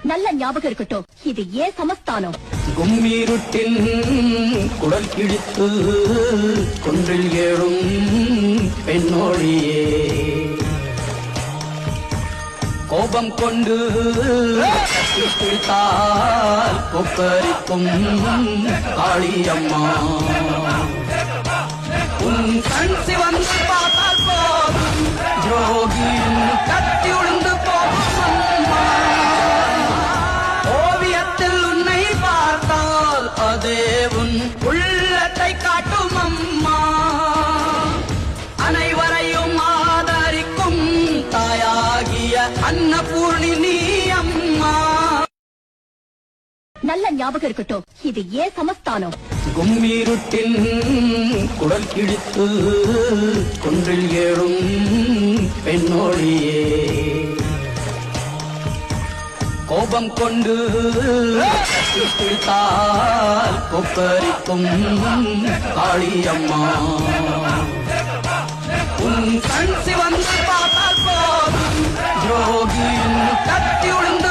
நல்ல ஞாபகம் இருக்கட்டும், இது ஏன் சமஸ்தானம். கும்மீருட்டின் குடல் கிழித்து குன்றில் ஏழும் பெண்ணோழியே கோபம் கொண்டு பிடித்தால் கொப்பரிக்கும் காளியம்மா உன் கண் சிவந்து பார்த்தால் போதும் ஜோகியின் கத்தி உழுந்து போகும் அம்மா ஓவியத்தில் உன்னை பார்த்தால் அதே உன் உள்ளத்தை காட்டும் அம்மா அனைவரையும் ஆதரிக்கும் தாயாகிய அன்னபூர்ணி நீ அம்மா. நல்ல ஞாபகம் இருக்கட்டும், இது ஏன் சமஸ்தானம். கும்மீருட்டின் குடல் கிழித்து குன்றில் ஏழும் பெண்ணோழியே கோபம் கொண்டு பிடித்தால் கொப்பரிக்கும் காளியம்மா உன் கண் சிவந்து பார்த்தால் போதும் ஜோகியின் கத்தி உழுந்து